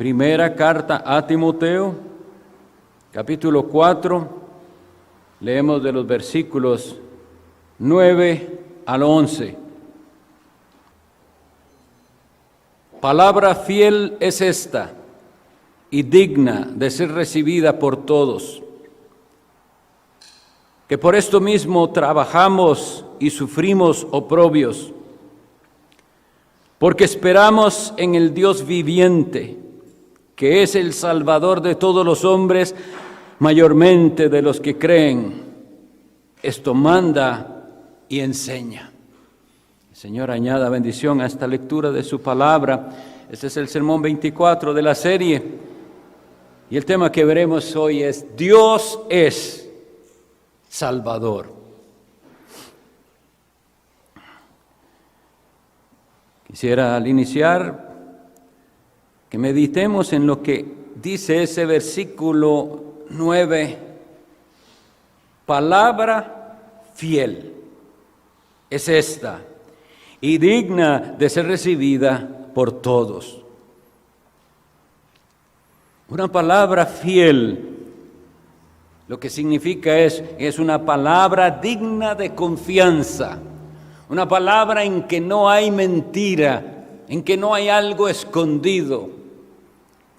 Primera carta a Timoteo, capítulo 4, leemos de los versículos 9 al 11. Palabra fiel es esta y digna de ser recibida por todos, que por esto mismo trabajamos y sufrimos oprobios, porque esperamos en el Dios viviente, que es el Salvador de todos los hombres, mayormente de los que creen. Esto manda y enseña. El Señor añada bendición a esta lectura de su palabra. Este es el sermón 24 de la serie. Y el tema que veremos hoy es: Dios es Salvador. Quisiera al iniciar que meditemos en lo que dice ese versículo 9, palabra fiel es esta y digna de ser recibida por todos. Una palabra fiel, lo que significa es una palabra digna de confianza, una palabra en que no hay mentira, en que no hay algo escondido.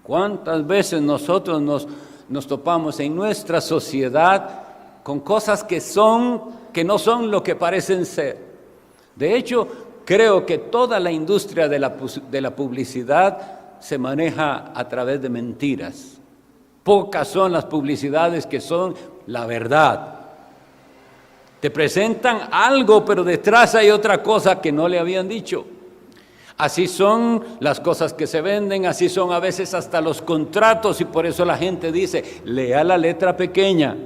¿Cuántas veces nosotros nos topamos en nuestra sociedad con cosas que no son lo que parecen ser? De hecho, creo que toda la industria de la publicidad se maneja a través de mentiras. Pocas son las publicidades que son la verdad. Te presentan algo, pero detrás hay otra cosa que no le habían dicho. Así son las cosas que se venden, así son a veces hasta los contratos, y por eso la gente dice: lea la letra pequeña.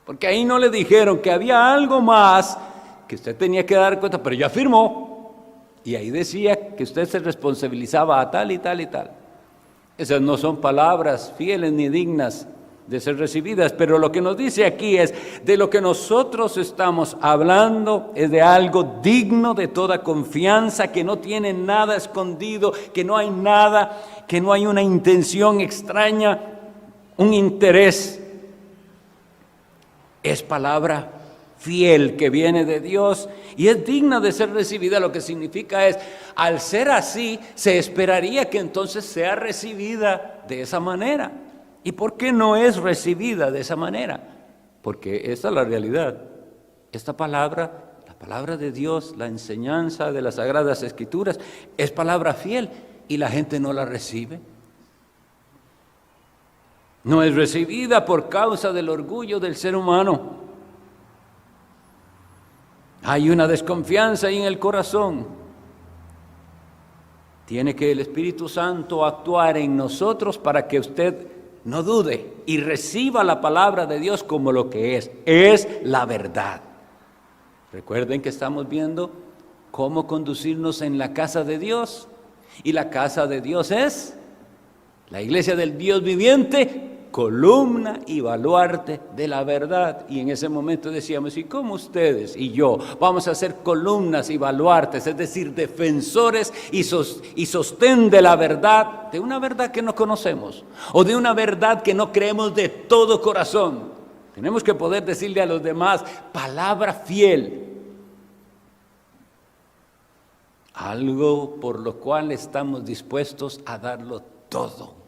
Porque ahí no le dijeron que había algo más que usted tenía que dar cuenta, pero ya firmó. Y ahí decía que usted se responsabilizaba a tal y tal y tal. Esas no son palabras fieles ni dignas de ser recibidas, pero lo que nos dice aquí es de lo que nosotros estamos hablando, es de algo digno de toda confianza, que no tiene nada escondido, que no hay nada, que no hay una intención extraña, un interés. Es palabra fiel que viene de Dios y es digna de ser recibida. Lo que significa es, al ser así, se esperaría que entonces sea recibida de esa manera. ¿Y por qué no es recibida de esa manera? Porque esta es la realidad. Esta palabra, la palabra de Dios, la enseñanza de las Sagradas Escrituras, es palabra fiel y la gente no la recibe. No es recibida por causa del orgullo del ser humano. Hay una desconfianza ahí en el corazón. Tiene que el Espíritu Santo actuar en nosotros para que usted no dude y reciba la palabra de Dios como lo que es la verdad. Recuerden que estamos viendo cómo conducirnos en la casa de Dios, y la casa de Dios es la iglesia del Dios viviente, columna y baluarte de la verdad. Y en ese momento decíamos: ¿y cómo ustedes y yo vamos a ser columnas y baluartes, es decir, defensores y sostén de la verdad, de una verdad que no conocemos o de una verdad que no creemos de todo corazón? Tenemos que poder decirle a los demás: palabra fiel, algo por lo cual estamos dispuestos a darlo todo.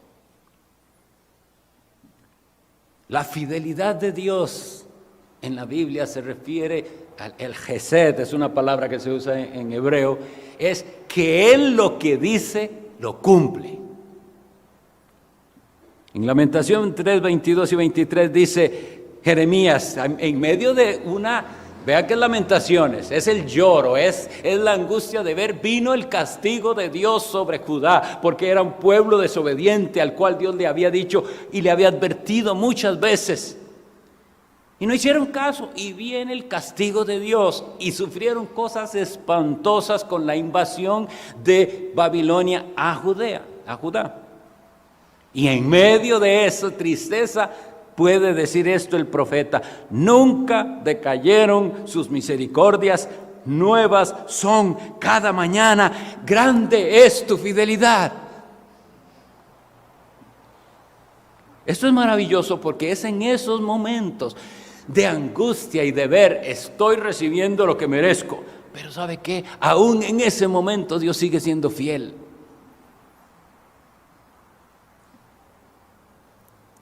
La fidelidad de Dios en la Biblia se refiere al Gesed, es una palabra que se usa en hebreo, es que Él lo que dice lo cumple. En Lamentación 3, 22 y 23 dice Jeremías, en medio de vea que es Lamentaciones, es el lloro, es la angustia de ver, vino el castigo de Dios sobre Judá, porque era un pueblo desobediente al cual Dios le había dicho y le había advertido muchas veces. Y no hicieron caso, y viene el castigo de Dios, y sufrieron cosas espantosas con la invasión de Babilonia a Judá. Y en medio de esa tristeza, puede decir esto el profeta: nunca decayeron sus misericordias, nuevas son cada mañana, grande es tu fidelidad. Esto es maravilloso porque es en esos momentos de angustia y de ver, estoy recibiendo lo que merezco. Pero ¿sabe qué? Aún en ese momento Dios sigue siendo fiel.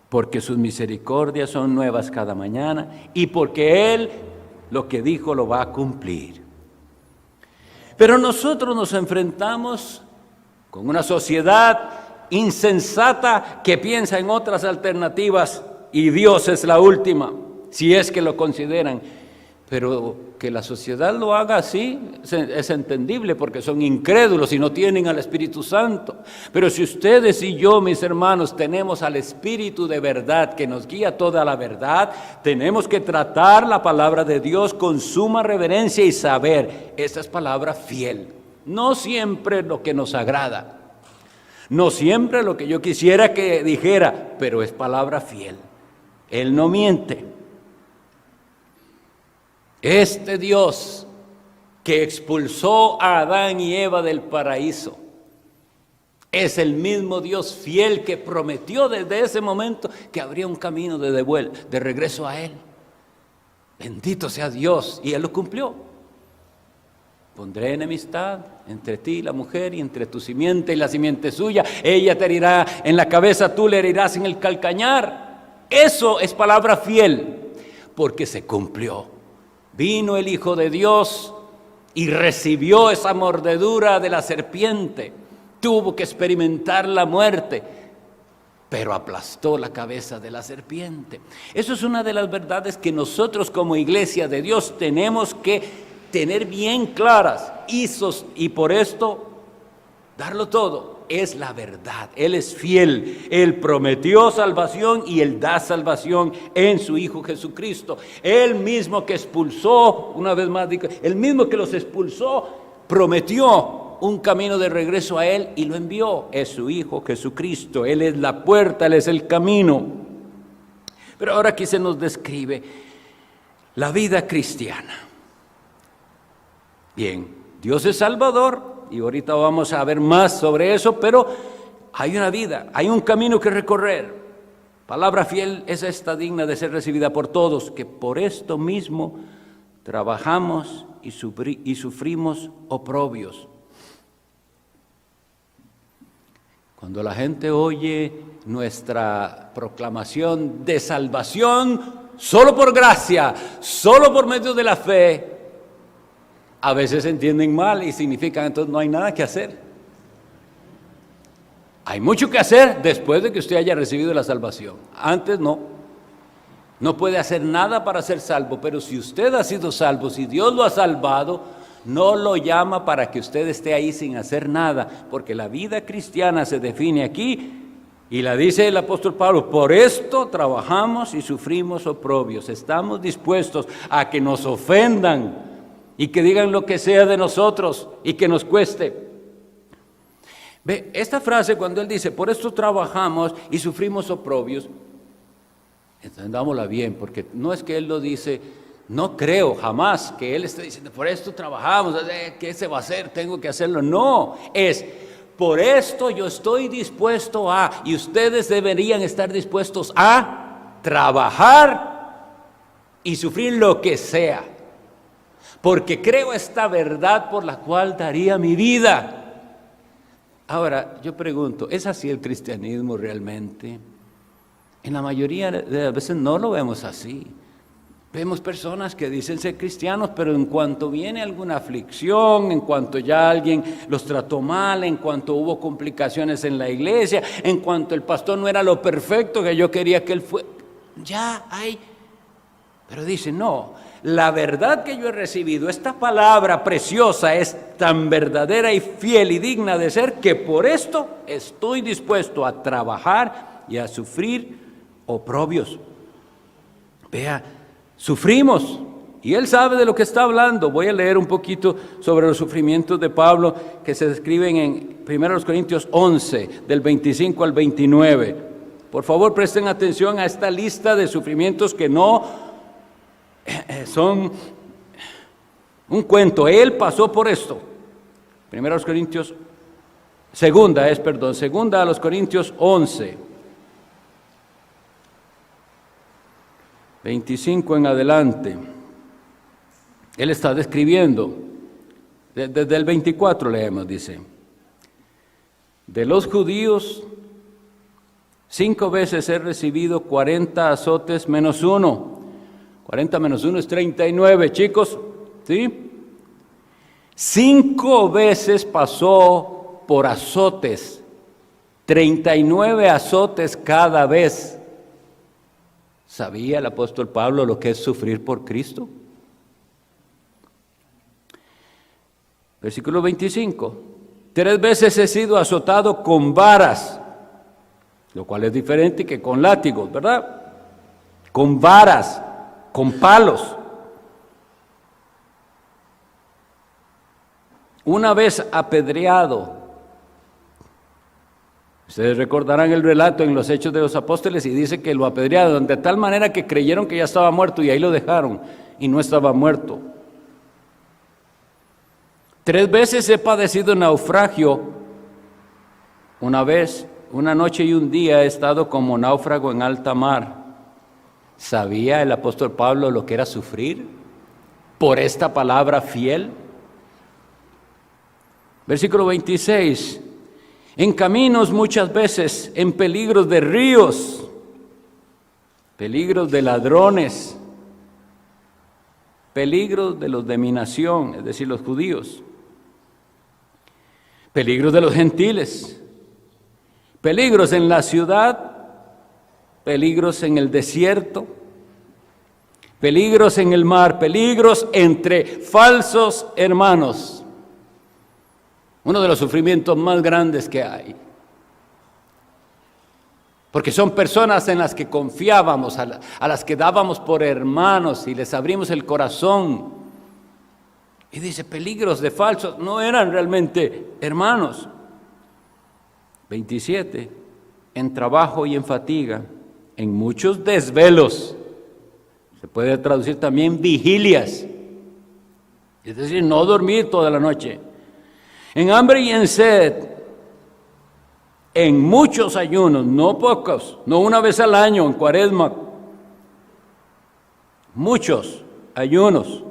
Porque sus misericordias son nuevas cada mañana y porque Él lo que dijo lo va a cumplir. Pero nosotros nos enfrentamos con una sociedad insensata que piensa en otras alternativas y Dios es la última, si es que lo consideran. Pero que la sociedad lo haga así es entendible porque son incrédulos y no tienen al Espíritu Santo. Pero si ustedes y yo, mis hermanos, tenemos al Espíritu de verdad que nos guía toda la verdad, tenemos que tratar la palabra de Dios con suma reverencia y saber, esta es palabra fiel. No siempre lo que nos agrada, no siempre lo que yo quisiera que dijera, pero es palabra fiel. Él no miente. Este Dios que expulsó a Adán y Eva del paraíso es el mismo Dios fiel que prometió desde ese momento que habría un camino de regreso a Él. Bendito sea Dios, y Él lo cumplió. Pondré enemistad entre ti y la mujer y entre tu simiente y la simiente suya. Ella te herirá en la cabeza, tú le herirás en el calcañar. Eso es palabra fiel porque se cumplió. Vino el Hijo de Dios y recibió esa mordedura de la serpiente. Tuvo que experimentar la muerte, pero aplastó la cabeza de la serpiente. Eso es una de las verdades que nosotros como iglesia de Dios tenemos que tener bien claras y por esto darlo todo. Es la verdad, Él es fiel, Él prometió salvación y Él da salvación en su Hijo Jesucristo. Él mismo que expulsó, una vez más digo, el mismo que los expulsó, prometió un camino de regreso a Él y lo envió, es su Hijo Jesucristo. Él es la puerta, Él es el camino. Pero ahora aquí se nos describe la vida cristiana. Bien, Dios es Salvador. Y ahorita vamos a ver más sobre eso, pero hay una vida, hay un camino que recorrer. Palabra fiel es esta, digna de ser recibida por todos, que por esto mismo trabajamos y sufrimos oprobios. Cuando la gente oye nuestra proclamación de salvación, solo por gracia, solo por medio de la fe, a veces se entienden mal y significa entonces no hay nada que hacer. Hay mucho que hacer después de que usted haya recibido la salvación. Antes no. No puede hacer nada para ser salvo, pero si usted ha sido salvo, si Dios lo ha salvado, no lo llama para que usted esté ahí sin hacer nada, porque la vida cristiana se define aquí y la dice el apóstol Pablo: por esto trabajamos y sufrimos oprobios. Estamos dispuestos a que nos ofendan y que digan lo que sea de nosotros y que nos cueste. Ve, esta frase cuando él dice, por esto trabajamos y sufrimos oprobios, entendámosla bien, porque no es que él lo dice, no creo jamás que él esté diciendo, por esto trabajamos, ¿qué se va a hacer? Tengo que hacerlo. No, es, por esto yo estoy dispuesto a, y ustedes deberían estar dispuestos a trabajar y sufrir lo que sea. Porque creo esta verdad por la cual daría mi vida. Ahora, yo pregunto, ¿es así el cristianismo realmente? En la mayoría de las veces no lo vemos así. Vemos personas que dicen ser cristianos, pero en cuanto viene alguna aflicción, en cuanto ya alguien los trató mal, en cuanto hubo complicaciones en la iglesia, en cuanto el pastor no era lo perfecto que yo quería que él fuera, ya hay. Pero dicen, no, la verdad que yo he recibido, esta palabra preciosa es tan verdadera y fiel y digna de ser que por esto estoy dispuesto a trabajar y a sufrir oprobios. Vea, sufrimos y él sabe de lo que está hablando. Voy a leer un poquito sobre los sufrimientos de Pablo que se describen en 1 Corintios 11, del 25 al 29. Por favor, presten atención a esta lista de sufrimientos que no son un cuento. Él pasó por esto. Segunda a los Corintios 11. 25 en adelante. Él está describiendo, desde el 24 leemos, dice: de los judíos 5 veces he recibido 40 azotes menos 1. 40 menos 1 es 39, chicos, ¿sí? 5 veces pasó por azotes, 39 azotes cada vez. ¿Sabía el apóstol Pablo lo que es sufrir por Cristo? Versículo 25. 3 veces he sido azotado con varas, lo cual es diferente que con látigos, ¿verdad? Con varas, con palos. 1 vez apedreado. Ustedes recordarán el relato en los Hechos de los Apóstoles y dice que lo apedrearon de tal manera que creyeron que ya estaba muerto y ahí lo dejaron y no estaba muerto. 3 veces he padecido naufragio. 1 vez, 1 noche y 1 día he estado como náufrago en alta mar. ¿Sabía el apóstol Pablo lo que era sufrir por esta palabra fiel? Versículo 26. En caminos muchas veces, en peligros de ríos, peligros de ladrones, peligros de los de mi nación, es decir, los judíos, peligros de los gentiles, peligros en la ciudad, peligros en el desierto, peligros en el mar, peligros entre falsos hermanos. Uno de los sufrimientos más grandes que hay. Porque son personas en las que confiábamos, a las que dábamos por hermanos y les abrimos el corazón. Y dice, peligros de falsos, no eran realmente hermanos. 27, en trabajo y en fatiga, en muchos desvelos. Se puede traducir también vigilias. Es decir, no dormir toda la noche. En hambre y en sed, en muchos ayunos, no pocos, no 1 vez al año en Cuaresma, muchos ayunos,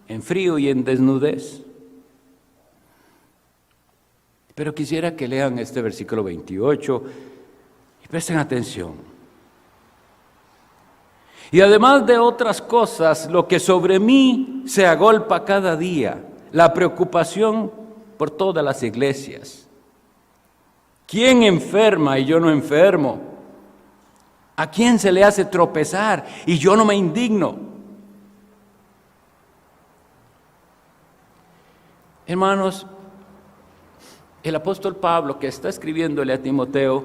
en frío y en desnudez. Pero quisiera que lean este versículo 28 y presten atención. Y además de otras cosas, lo que sobre mí se agolpa cada día, la preocupación por todas las iglesias. ¿Quién enferma y yo no enfermo? ¿A quién se le hace tropezar y yo no me indigno? Hermanos, el apóstol Pablo, que está escribiéndole a Timoteo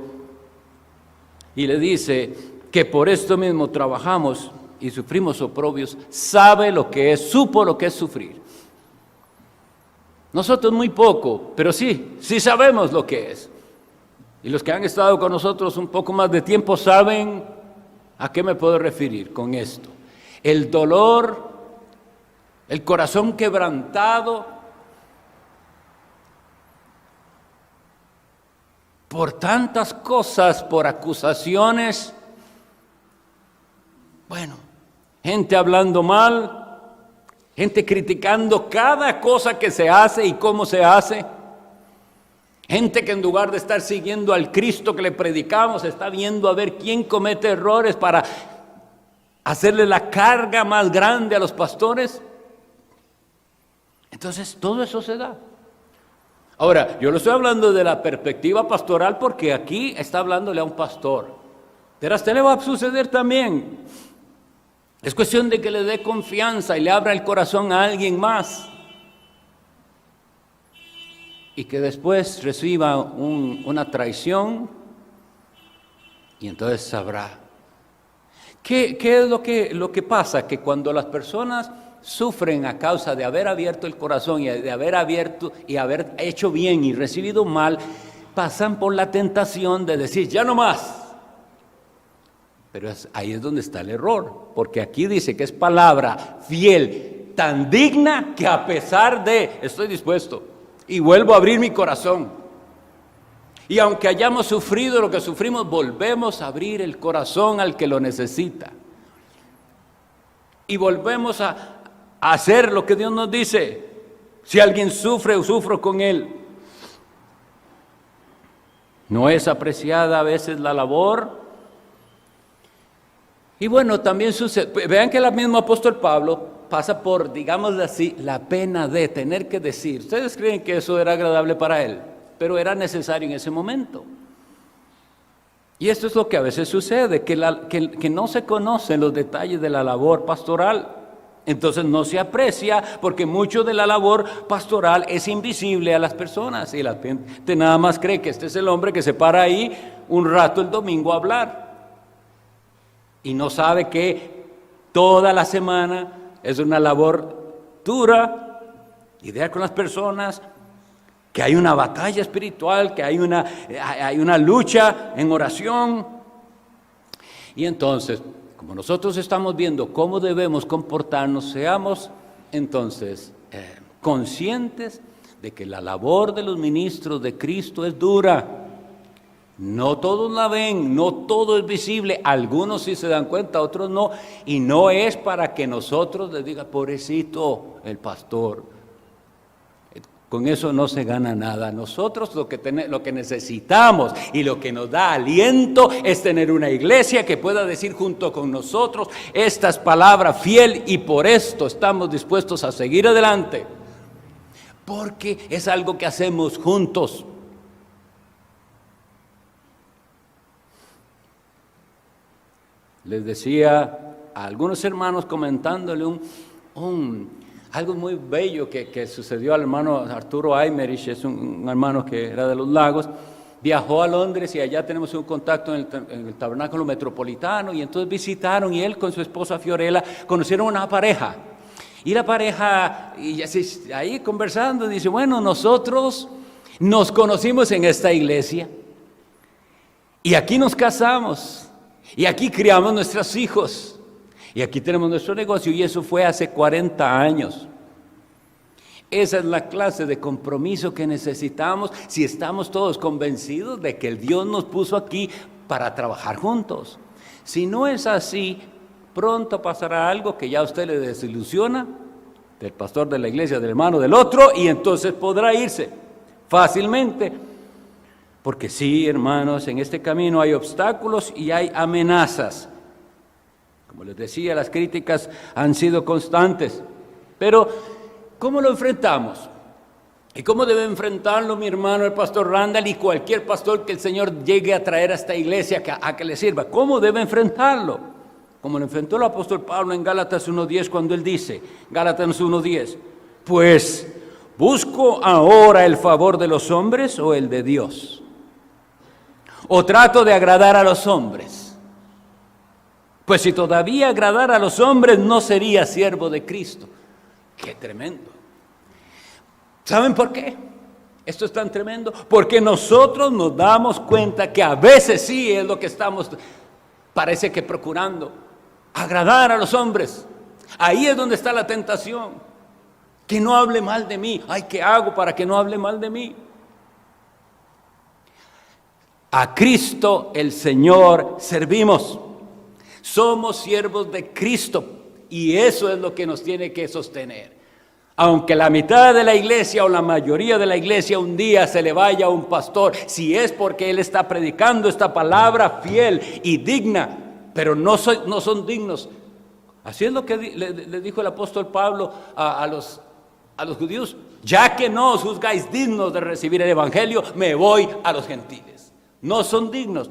y le dice que por esto mismo trabajamos y sufrimos oprobios, sabe lo que es, supo lo que es sufrir. Nosotros muy poco, pero sí sabemos lo que es. Y los que han estado con nosotros un poco más de tiempo saben a qué me puedo referir con esto. El dolor, el corazón quebrantado por tantas cosas, por acusaciones. Bueno, gente hablando mal, gente criticando cada cosa que se hace y cómo se hace. Gente que en lugar de estar siguiendo al Cristo que le predicamos, está viendo a ver quién comete errores para hacerle la carga más grande a los pastores. Entonces, todo eso se da. Ahora, yo lo estoy hablando de la perspectiva pastoral porque aquí está hablándole a un pastor. Pero a usted le va a suceder también. Es cuestión de que le dé confianza y le abra el corazón a alguien más. Y que después reciba una traición y entonces sabrá. ¿Qué es lo que pasa? Que cuando las personas sufren a causa de haber abierto el corazón y de haber abierto y haber hecho bien y recibido mal, pasan por la tentación de decir, ya no más. Pero ahí es donde está el error, porque aquí dice que es palabra fiel, tan digna que a pesar de, estoy dispuesto y vuelvo a abrir mi corazón. Y aunque hayamos sufrido lo que sufrimos, volvemos a abrir el corazón al que lo necesita. y volvemos a hacer lo que Dios nos dice. Si alguien sufre, sufro con él. ¿No es apreciada a veces la labor? Y bueno, también sucede, vean que el mismo apóstol Pablo pasa por, digamos así, la pena de tener que decir. Ustedes creen que eso era agradable para él, pero era necesario en ese momento. Y esto es lo que a veces sucede, que no se conocen los detalles de la labor pastoral. Entonces no se aprecia porque mucho de la labor pastoral es invisible a las personas y la gente nada más cree que este es el hombre que se para ahí un rato el domingo a hablar y no sabe que toda la semana es una labor dura, lidiar con las personas, que hay una batalla espiritual, que hay una lucha en oración. Y entonces, como nosotros estamos viendo cómo debemos comportarnos, seamos entonces conscientes de que la labor de los ministros de Cristo es dura. No todos la ven, no todo es visible, algunos sí se dan cuenta, otros no, y no es para que nosotros les diga, pobrecito el pastor. Con eso no se gana nada. Nosotros lo que necesitamos y lo que nos da aliento es tener una iglesia que pueda decir junto con nosotros estas palabras fiel, y por esto estamos dispuestos a seguir adelante, porque es algo que hacemos juntos. Les decía a algunos hermanos comentándole algo muy bello que sucedió al hermano Arturo Aymerich, es un hermano que era de los Lagos, viajó a Londres y allá tenemos un contacto en el tabernáculo metropolitano, y entonces visitaron, y él con su esposa Fiorella conocieron una pareja, y la pareja, y así, ahí conversando, dice, bueno, nosotros nos conocimos en esta iglesia, y aquí nos casamos, y aquí criamos nuestros hijos, y aquí tenemos nuestro negocio, y eso fue hace 40 años. Esa es la clase de compromiso que necesitamos si estamos todos convencidos de que el Dios nos puso aquí para trabajar juntos. Si no es así, pronto pasará algo que ya a usted le desilusiona del pastor de la iglesia, del hermano del otro, y entonces podrá irse fácilmente. Porque sí, hermanos, en este camino hay obstáculos y hay amenazas. Como les decía, las críticas han sido constantes, pero ¿cómo lo enfrentamos? ¿Y cómo debe enfrentarlo mi hermano el pastor Randall y cualquier pastor que el Señor llegue a traer a esta iglesia a que le sirva? ¿Cómo debe enfrentarlo? Como lo enfrentó el apóstol Pablo en Gálatas 1:10, cuando él dice, Gálatas 1:10, pues, ¿busco ahora el favor de los hombres o el de Dios? ¿O trato de agradar a los hombres? Pues si todavía agradara a los hombres, no sería siervo de Cristo. ¡Qué tremendo! ¿Saben por qué? Esto es tan tremendo. Porque nosotros nos damos cuenta que a veces sí es lo que estamos, parece que procurando, agradar a los hombres. Ahí es donde está la tentación. Que no hable mal de mí. Ay, ¿qué hago para que no hable mal de mí? A Cristo el Señor servimos. Somos siervos de Cristo y eso es lo que nos tiene que sostener. Aunque la mitad de la iglesia o la mayoría de la iglesia un día se le vaya a un pastor, si es porque él está predicando esta palabra fiel y digna, pero no son dignos. Así es lo que le dijo el apóstol Pablo a los judíos. Ya que no os juzgáis dignos de recibir el evangelio, me voy a los gentiles. No son dignos.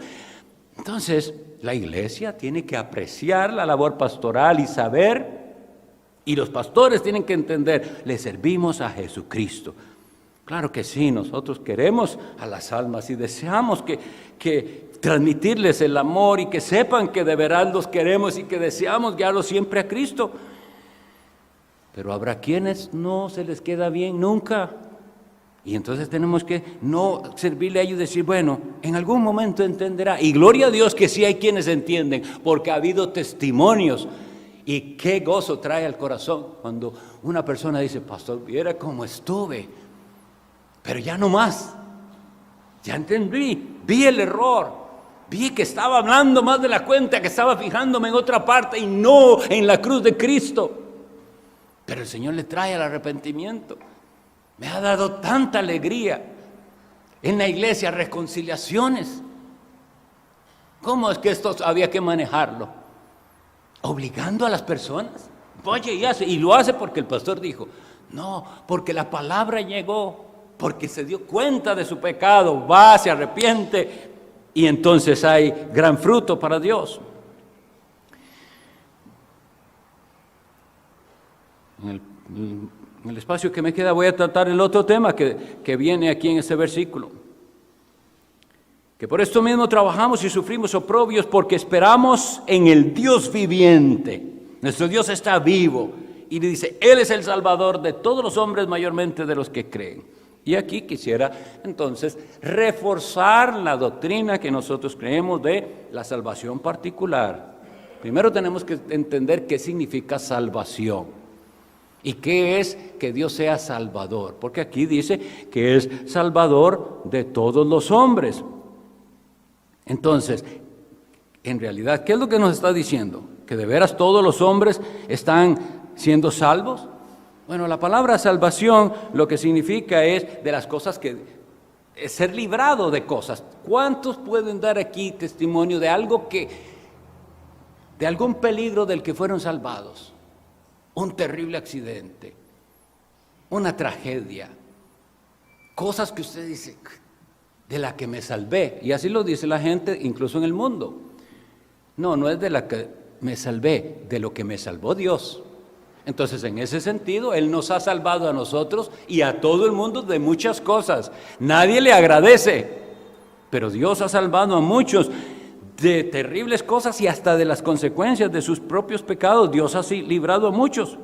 Entonces, la iglesia tiene que apreciar la labor pastoral y saber, y los pastores tienen que entender, le servimos a Jesucristo. Claro que sí, nosotros queremos a las almas y deseamos que transmitirles el amor y que sepan que de verdad los queremos y que deseamos guiarlos siempre a Cristo. Pero habrá quienes no se les queda bien nunca. Y entonces tenemos que no servirle a ellos y decir, bueno, en algún momento entenderá. Y gloria a Dios que sí hay quienes entienden, porque ha habido testimonios. Y qué gozo trae al corazón cuando una persona dice, pastor, viera cómo estuve, pero ya no más. Ya entendí, vi el error. Vi que estaba hablando más de la cuenta, que estaba fijándome en otra parte y no en la cruz de Cristo. Pero el Señor le trae el arrepentimiento. Me ha dado tanta alegría en la iglesia, reconciliaciones. ¿Cómo es que esto había que manejarlo? Obligando a las personas. Oye, y hace, y lo hace porque el pastor dijo. No, porque la palabra llegó, porque se dio cuenta de su pecado, va, se arrepiente y entonces hay gran fruto para Dios. En el espacio que me queda voy a tratar el otro tema que viene aquí en este versículo. Que por esto mismo trabajamos y sufrimos oprobios porque esperamos en el Dios viviente. Nuestro Dios está vivo y dice, Él es el Salvador de todos los hombres, mayormente de los que creen. Y aquí quisiera entonces reforzar la doctrina que nosotros creemos de la salvación particular. Primero tenemos que entender qué significa salvación y qué es que Dios sea Salvador, porque aquí dice que es Salvador de todos los hombres. Entonces, en realidad, ¿qué es lo que nos está diciendo? ¿Que de veras todos los hombres están siendo salvos? Bueno, la palabra salvación lo que significa es de las cosas que es ser librado de cosas. ¿Cuántos pueden dar aquí testimonio de algo de algún peligro del que fueron salvados? Un terrible accidente, una tragedia, cosas que usted dice, de la que me salvé, y así lo dice la gente incluso en el mundo. No es de la que me salvé, de lo que me salvó Dios. Entonces, en ese sentido, Él nos ha salvado a nosotros y a todo el mundo de muchas cosas. Nadie le agradece, pero Dios ha salvado a muchos de terribles cosas y hasta de las consecuencias de sus propios pecados. Dios ha librado a muchos.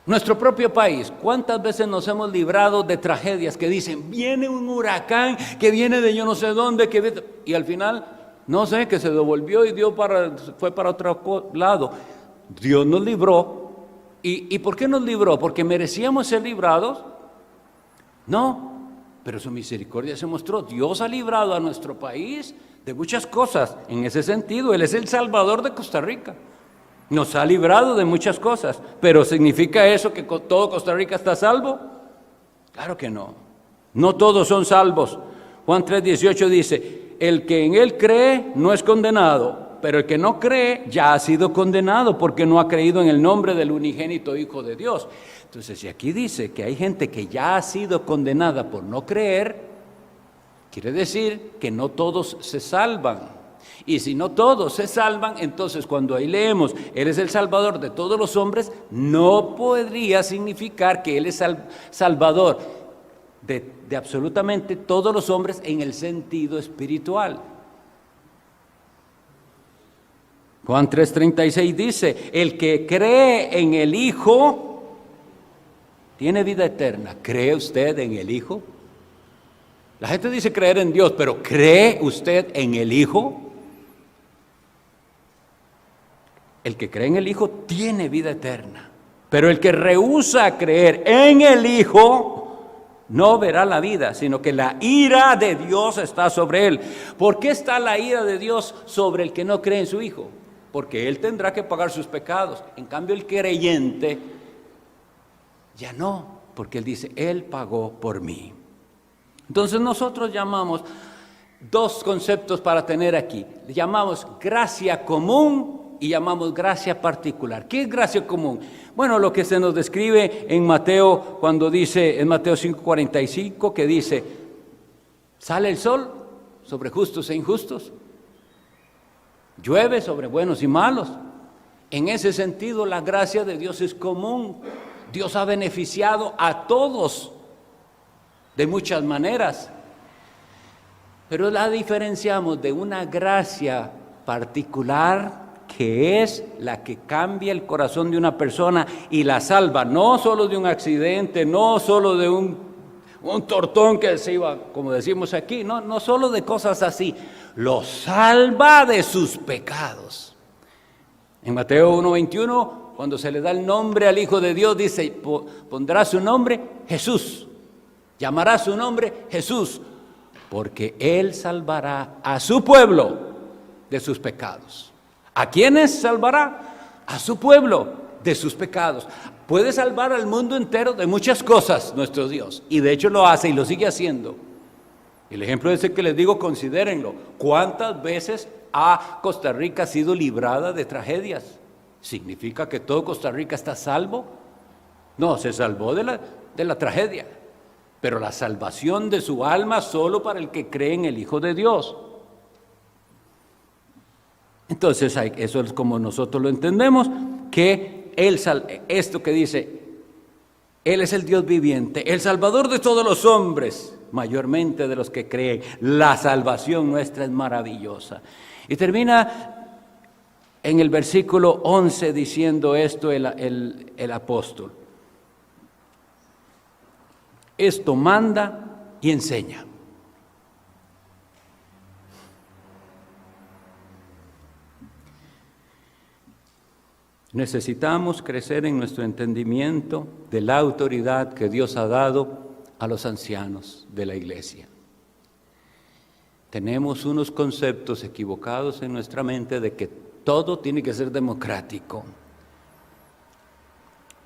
Nuestro propio país, ¿cuántas veces nos hemos librado de tragedias que dicen, viene un huracán que viene de yo no sé dónde, y al final, no sé, que se devolvió y fue para otro lado? Dios nos libró. ¿Y por qué nos libró? ¿Porque merecíamos ser librados? No, pero su misericordia se mostró. Dios ha librado a nuestro país de muchas cosas. En ese sentido, Él es el Salvador de Costa Rica. Nos ha librado de muchas cosas, pero ¿significa eso que todo Costa Rica está salvo? Claro que no. No todos son salvos. Juan 3:18 dice, el que en Él cree no es condenado, pero el que no cree ya ha sido condenado porque no ha creído en el nombre del unigénito Hijo de Dios. Entonces, si aquí dice que hay gente que ya ha sido condenada por no creer, quiere decir que no todos se salvan. Y si no todos se salvan, entonces cuando ahí leemos, Él es el Salvador de todos los hombres, no podría significar que Él es Salvador de absolutamente todos los hombres en el sentido espiritual. Juan 3:36 dice, el que cree en el Hijo tiene vida eterna. ¿Cree usted en el Hijo? La gente dice creer en Dios, pero ¿cree usted en el Hijo? El que cree en el Hijo tiene vida eterna, pero el que rehúsa creer en el Hijo no verá la vida, sino que la ira de Dios está sobre él. ¿Por qué está la ira de Dios sobre el que no cree en su Hijo? Porque él tendrá que pagar sus pecados. En cambio, el creyente ya no, porque él dice, Él pagó por mí. Entonces nosotros llamamos dos conceptos para tener aquí. Llamamos gracia común y llamamos gracia particular. ¿Qué es gracia común? Bueno, lo que se nos describe en Mateo, cuando dice, en Mateo 5:45, que dice, sale el sol sobre justos e injustos, llueve sobre buenos y malos. En ese sentido, la gracia de Dios es común. Dios ha beneficiado a todos de muchas maneras, pero la diferenciamos de una gracia particular, que es la que cambia el corazón de una persona y la salva, no solo de un accidente, no solo de un tortón que se iba, como decimos aquí, no solo de cosas así, lo salva de sus pecados. En Mateo 1:21, cuando se le da el nombre al Hijo de Dios, dice, pondrá su nombre Jesús, llamará su nombre Jesús, porque Él salvará a su pueblo de sus pecados. ¿A quiénes salvará? A su pueblo de sus pecados. Puede salvar al mundo entero de muchas cosas nuestro Dios, y de hecho lo hace y lo sigue haciendo. El ejemplo es el que les digo, considérenlo. ¿Cuántas veces ha Costa Rica sido librada de tragedias? ¿Significa que todo Costa Rica está salvo? No, se salvó de la tragedia, pero la salvación de su alma solo para el que cree en el Hijo de Dios. Entonces, eso es como nosotros lo entendemos, que esto que dice, Él es el Dios viviente, el Salvador de todos los hombres, mayormente de los que creen. La salvación nuestra es maravillosa. Y termina en el versículo 11 diciendo esto el apóstol. Esto manda y enseña. Necesitamos crecer en nuestro entendimiento de la autoridad que Dios ha dado a los ancianos de la iglesia. Tenemos unos conceptos equivocados en nuestra mente de que todo tiene que ser democrático.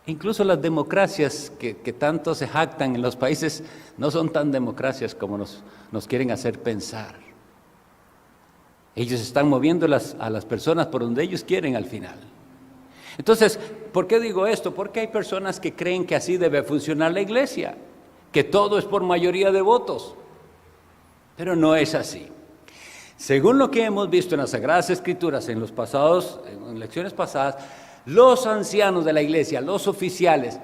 Incluso las democracias que tanto se jactan en los países no son tan democracias como nos quieren hacer pensar. Ellos están moviendo a las personas por donde ellos quieren al final. Entonces, ¿por qué digo esto? Porque hay personas que creen que así debe funcionar la iglesia, que todo es por mayoría de votos, pero no es así. Según lo que hemos visto en las Sagradas Escrituras en lecciones pasadas, los ancianos de la iglesia, los oficiales,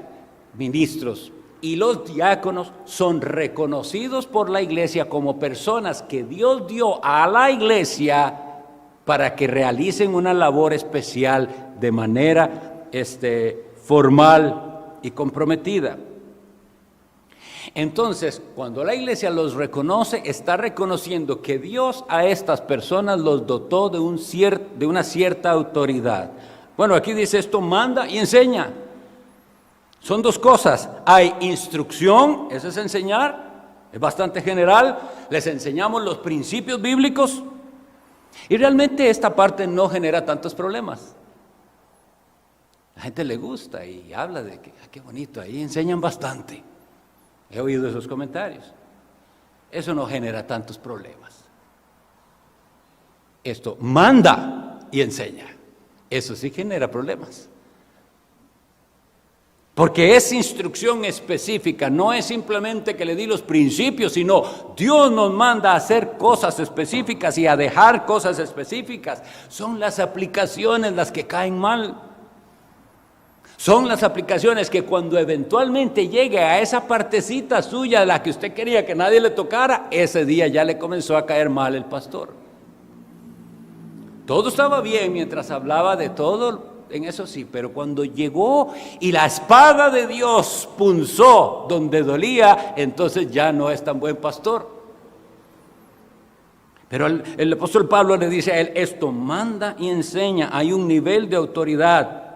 ministros y los diáconos son reconocidos por la iglesia como personas que Dios dio a la iglesia para que realicen una labor especial de manera formal y comprometida. Entonces, cuando la iglesia los reconoce, está reconociendo que Dios a estas personas los dotó de una cierta autoridad. Bueno, aquí dice esto, manda y enseña. Son dos cosas. Hay instrucción, eso es enseñar, es bastante general. Les enseñamos los principios bíblicos y realmente esta parte no genera tantos problemas. La gente le gusta y habla de que qué bonito, ahí enseñan bastante. He oído esos comentarios. Eso no genera tantos problemas. Esto manda y enseña. Eso sí genera problemas. Porque es instrucción específica, no es simplemente que le di los principios, sino Dios nos manda a hacer cosas específicas y a dejar cosas específicas. Son las aplicaciones las que caen mal. Son las aplicaciones que cuando eventualmente llegue a esa partecita suya de la que usted quería que nadie le tocara, ese día ya le comenzó a caer mal el pastor. Todo estaba bien mientras hablaba de todo, en eso sí, pero cuando llegó y la espada de Dios punzó donde dolía, entonces ya no es tan buen pastor. Pero el apóstol Pablo le dice a él, esto manda y enseña, hay un nivel de autoridad.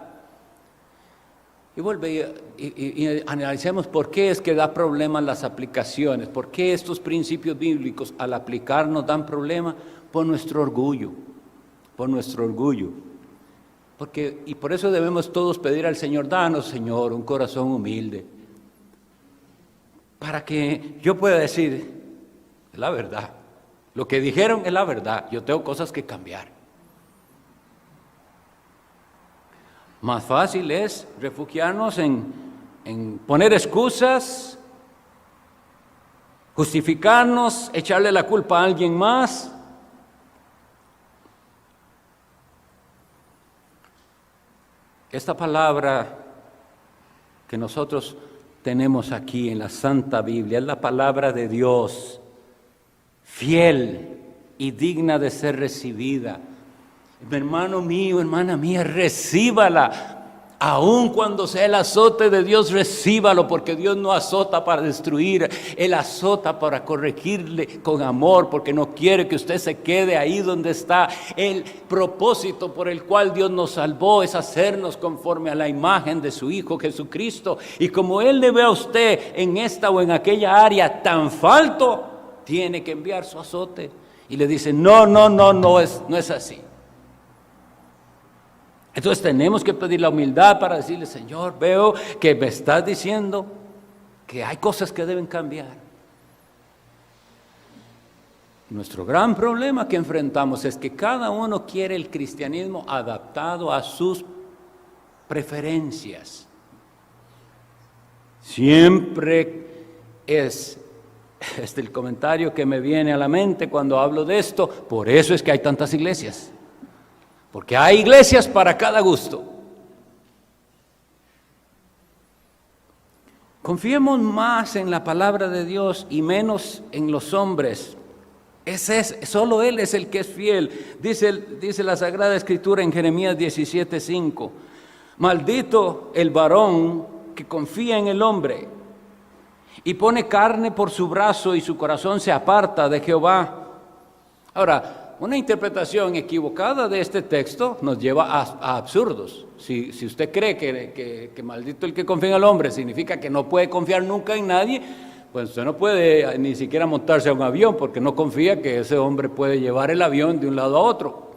Y vuelve y analicemos por qué es que da problemas las aplicaciones, por qué estos principios bíblicos al aplicarnos dan problemas por nuestro orgullo, y por eso debemos todos pedir al Señor, danos Señor un corazón humilde, para que yo pueda decir la verdad, lo que dijeron es la verdad, yo tengo cosas que cambiar. Más fácil es refugiarnos en poner excusas, justificarnos, echarle la culpa a alguien más. Esta palabra que nosotros tenemos aquí en la Santa Biblia es la palabra de Dios, fiel y digna de ser recibida. Hermano mío, hermana mía, recíbala. Aun cuando sea el azote de Dios, recíbalo, porque Dios no azota para destruir, Él azota para corregirle con amor, porque no quiere que usted se quede ahí donde está. El propósito por el cual Dios nos salvó es hacernos conforme a la imagen de su Hijo Jesucristo. Y como Él le ve a usted en esta o en aquella área tan falto, tiene que enviar su azote. Y le dice, no es así. Entonces tenemos que pedir la humildad para decirle, Señor, veo que me estás diciendo que hay cosas que deben cambiar. Nuestro gran problema que enfrentamos es que cada uno quiere el cristianismo adaptado a sus preferencias. Siempre es el comentario que me viene a la mente cuando hablo de esto. Por eso es que hay tantas iglesias. Porque hay iglesias para cada gusto. Confiemos más en la palabra de Dios y menos en los hombres. Solo Él es el que es fiel. Dice la Sagrada Escritura en Jeremías 17:5. Maldito el varón que confía en el hombre y pone carne por su brazo y su corazón se aparta de Jehová. Ahora, una interpretación equivocada de este texto nos lleva a absurdos. Si usted cree que maldito el que confía en el hombre significa que no puede confiar nunca en nadie, pues usted no puede ni siquiera montarse a un avión porque no confía que ese hombre puede llevar el avión de un lado a otro.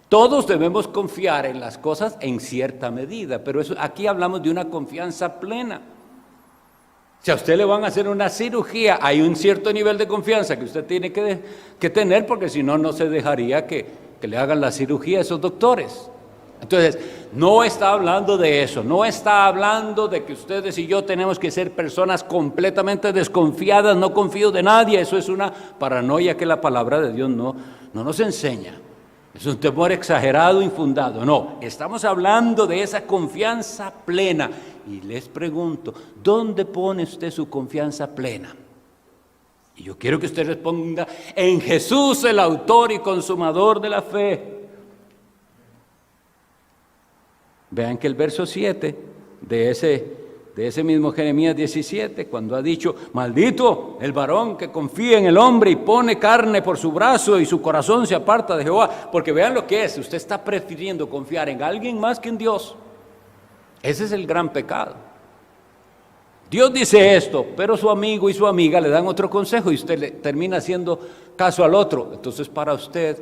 Todos debemos confiar en las cosas en cierta medida, pero aquí hablamos de una confianza plena. Si a usted le van a hacer una cirugía, hay un cierto nivel de confianza que usted tiene que tener, porque si no, no se dejaría que le hagan la cirugía a esos doctores. Entonces, no está hablando de eso, no está hablando de que ustedes y yo tenemos que ser personas completamente desconfiadas, no confío de nadie. Eso es una paranoia que la palabra de Dios no nos enseña. Es un temor exagerado, infundado. No, estamos hablando de esa confianza plena. Y les pregunto, ¿dónde pone usted su confianza plena? Y yo quiero que usted responda, en Jesús, el autor y consumador de la fe. Vean que el verso 7 de ese mismo Jeremías 17, cuando ha dicho, maldito el varón que confía en el hombre y pone carne por su brazo y su corazón se aparta de Jehová. Porque vean lo que es, usted está prefiriendo confiar en alguien más que en Dios. Ese es el gran pecado. Dios dice esto, pero su amigo y su amiga le dan otro consejo y usted le termina haciendo caso al otro. Entonces para usted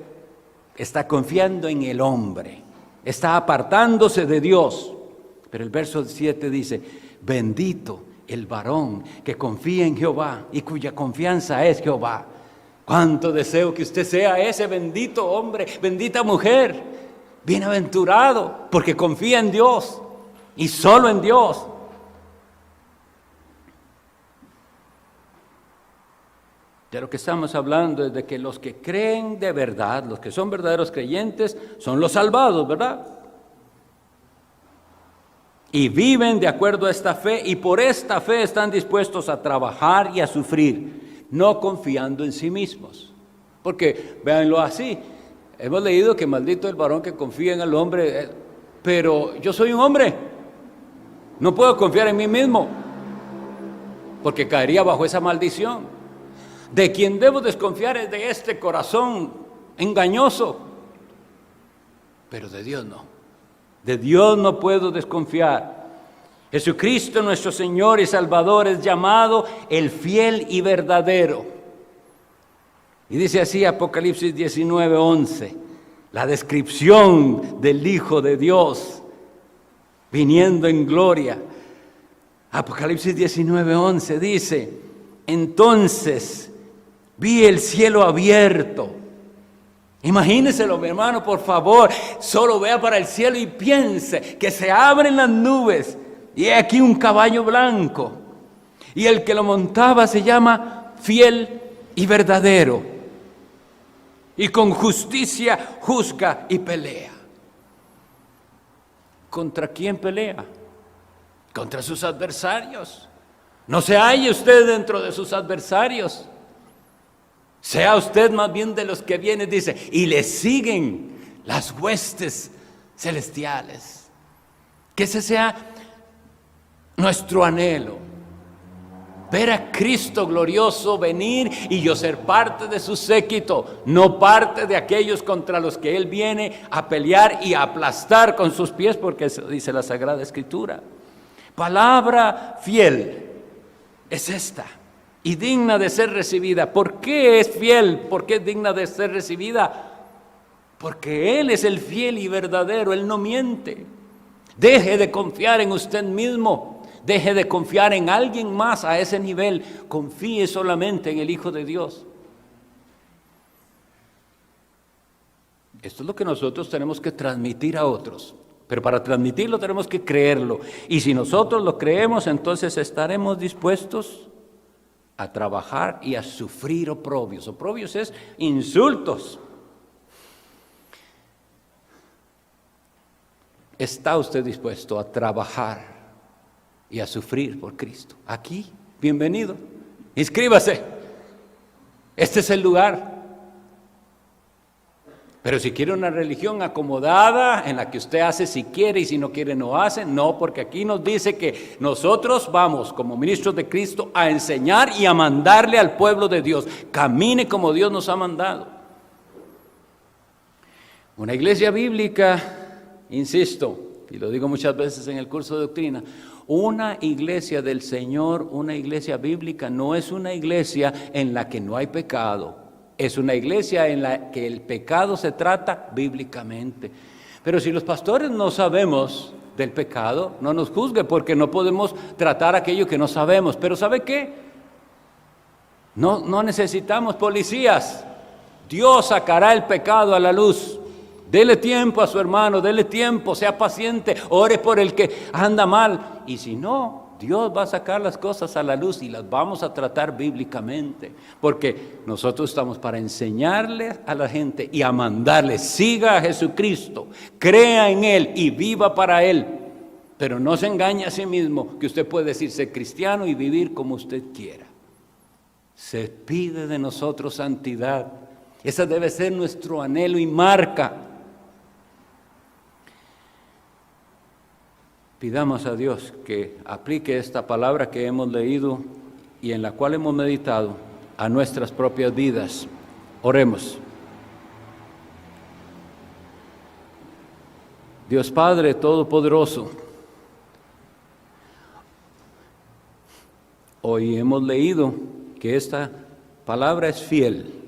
está confiando en el hombre, está apartándose de Dios. Pero el verso 7 dice, bendito el varón que confía en Jehová y cuya confianza es Jehová. Cuánto deseo que usted sea ese bendito hombre, bendita mujer, bienaventurado, porque confía en Dios y solo en Dios. De lo que estamos hablando es de que los que creen de verdad, los que son verdaderos creyentes, son los salvados, ¿verdad? Y viven de acuerdo a esta fe, y por esta fe están dispuestos a trabajar y a sufrir, no confiando en sí mismos. Porque, véanlo así, hemos leído que maldito el varón que confía en el hombre, pero yo soy un hombre, no puedo confiar en mí mismo, porque caería bajo esa maldición. De quien debo desconfiar es de este corazón engañoso, pero de Dios no. De Dios no puedo desconfiar. Jesucristo nuestro Señor y Salvador es llamado el fiel y verdadero. Y dice así Apocalipsis 19:11, la descripción del Hijo de Dios viniendo en gloria. Apocalipsis 19:11 dice, entonces vi el cielo abierto. Imagíneselo, mi hermano, por favor. Solo vea para el cielo y piense que se abren las nubes y he aquí un caballo blanco. Y el que lo montaba se llama Fiel y Verdadero. Y con justicia juzga y pelea. ¿Contra quién pelea? Contra sus adversarios. No se halle usted dentro de sus adversarios. Sea usted más bien de los que vienen, dice, y le siguen las huestes celestiales. Que ese sea nuestro anhelo. Ver a Cristo glorioso venir y yo ser parte de su séquito, no parte de aquellos contra los que Él viene a pelear y a aplastar con sus pies, porque eso dice la Sagrada Escritura. Palabra fiel es esta. y digna de ser recibida. ¿Por qué es fiel? ¿Por qué es digna de ser recibida? Porque Él es el fiel y verdadero, Él no miente. Deje de confiar en usted mismo, deje de confiar en alguien más a ese nivel, confíe solamente en el Hijo de Dios. Esto es lo que nosotros tenemos que transmitir a otros, pero para transmitirlo tenemos que creerlo. Y si nosotros lo creemos, entonces estaremos dispuestos a trabajar y a sufrir oprobios. Oprobios es insultos. ¿Está usted dispuesto a trabajar y a sufrir por Cristo? Aquí, bienvenido. Inscríbase. Este es el lugar. Pero si quiere una religión acomodada, en la que usted hace si quiere y si no quiere no hace, no, porque aquí nos dice que nosotros vamos como ministros de Cristo a enseñar y a mandarle al pueblo de Dios. Camine como Dios nos ha mandado. Una iglesia bíblica, insisto, y lo digo muchas veces en el curso de doctrina, una iglesia del Señor, una iglesia bíblica, no es una iglesia en la que no hay pecado. Es una iglesia en la que el pecado se trata bíblicamente. Pero si los pastores no sabemos del pecado, no nos juzgue, porque no podemos tratar aquello que no sabemos. Pero ¿sabe qué? No necesitamos policías. Dios sacará el pecado a la luz. Dele tiempo a su hermano, dele tiempo, sea paciente, ore por el que anda mal. Y si no, Dios va a sacar las cosas a la luz y las vamos a tratar bíblicamente, porque nosotros estamos para enseñarle a la gente y a mandarle, siga a Jesucristo, crea en Él y viva para Él, pero no se engañe a sí mismo que usted puede decirse cristiano y vivir como usted quiera. Se pide de nosotros santidad, esa debe ser nuestro anhelo y marca. Pidamos a Dios que aplique esta palabra que hemos leído y en la cual hemos meditado a nuestras propias vidas. Oremos. Dios Padre Todopoderoso, hoy hemos leído que esta palabra es fiel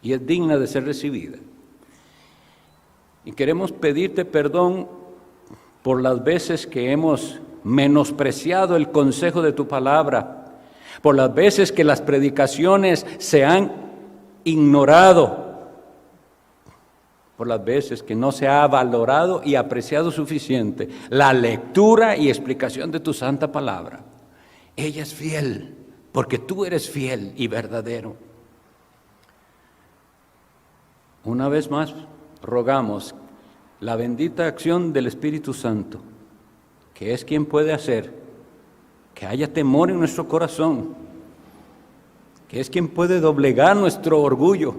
y es digna de ser recibida. Y queremos pedirte perdón por las veces que hemos menospreciado el consejo de tu palabra, por las veces que las predicaciones se han ignorado, por las veces que no se ha valorado y apreciado suficiente la lectura y explicación de tu santa palabra. Ella es fiel, porque tú eres fiel y verdadero. Una vez más, rogamos la bendita acción del Espíritu Santo, que es quien puede hacer que haya temor en nuestro corazón, que es quien puede doblegar nuestro orgullo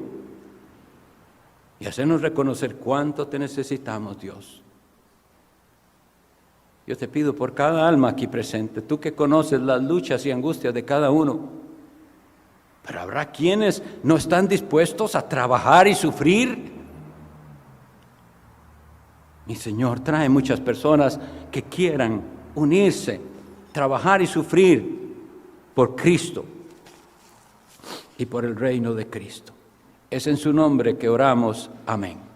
y hacernos reconocer cuánto te necesitamos, Dios. Yo te pido por cada alma aquí presente, tú que conoces las luchas y angustias de cada uno, pero habrá quienes no están dispuestos a trabajar y sufrir. Mi Señor, trae muchas personas que quieran unirse, trabajar y sufrir por Cristo y por el reino de Cristo. Es en su nombre que oramos. Amén.